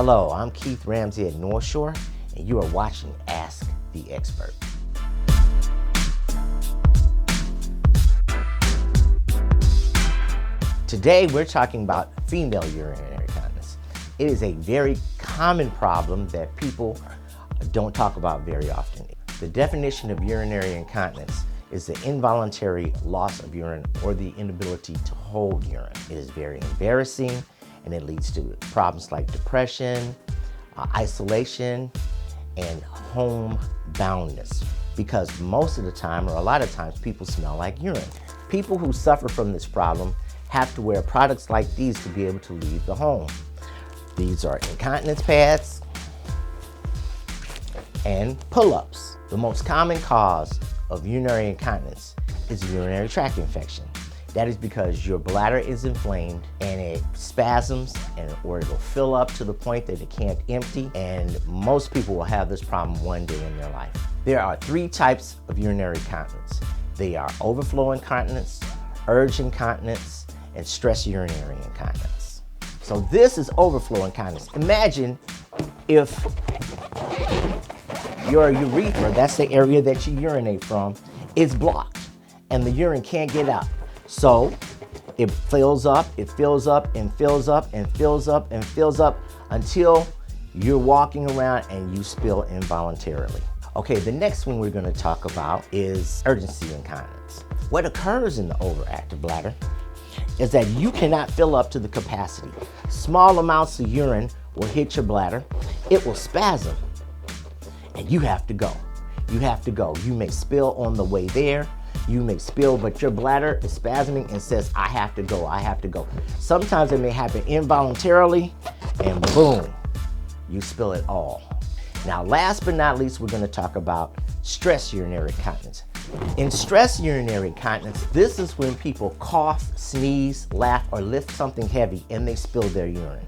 Hello, I'm Keith Ramsey at NorthShore, and you are watching Ask the Expert. Today, we're talking about female urinary incontinence. It is a very common problem that people don't talk about very often. The definition of urinary incontinence is the involuntary loss of urine or the inability to hold urine. It is very embarrassing, and it leads to problems like depression, isolation, and homeboundness, because most of the time, or a lot of times, people smell like urine. People who suffer from this problem have to wear products like these to be able to leave the home. These are incontinence pads and pull-ups. The most common cause of urinary incontinence is a urinary tract infection. That is because your bladder is inflamed and it spasms or it'll fill up to the point that it can't empty, and most people will have this problem one day in their life. There are three types of urinary incontinence. They are overflow incontinence, urge incontinence, and stress urinary incontinence. So this is overflow incontinence. Imagine if your urethra, that's the area that you urinate from, is blocked and the urine can't get out. So it fills up, it fills up, and fills up, and fills up, and fills up until you're walking around and you spill involuntarily. Okay, the next one we're going to talk about is urgency incontinence. What occurs in the overactive bladder is that you cannot fill up to the capacity. Small amounts of urine will hit your bladder, it will spasm, and you have to go. You have to go. You may spill on the way there, you may spill, but your bladder is spasming and says, I have to go, I have to go. Sometimes it may happen involuntarily, and boom, you spill it all. Now, last but not least, we're going to talk about stress urinary incontinence. In stress urinary incontinence, this is when people cough, sneeze, laugh, or lift something heavy and they spill their urine.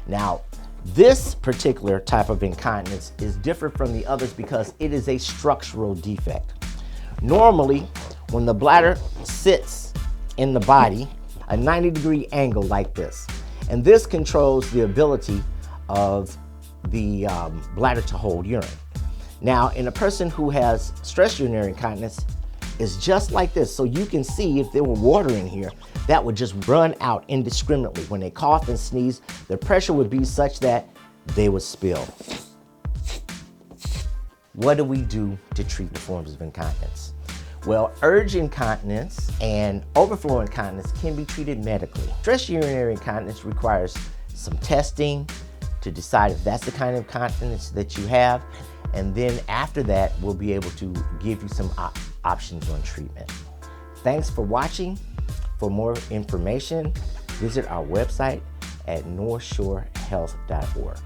Now, this particular type of incontinence is different from the others because it is a structural defect. Normally, when the bladder sits in the body, a 90-degree angle like this, and this controls the ability of the bladder to hold urine. Now, in a person who has stress urinary incontinence, it's just like this. So you can see if there were water in here, that would just run out indiscriminately. When they cough and sneeze, the pressure would be such that they would spill. What do we do to treat the forms of incontinence? Well, urge incontinence and overflow incontinence can be treated medically. Stress urinary incontinence requires some testing to decide if that's the kind of incontinence that you have. And then after that, we'll be able to give you some options on treatment. Thanks for watching. For more information, visit our website at NorthShoreHealth.org.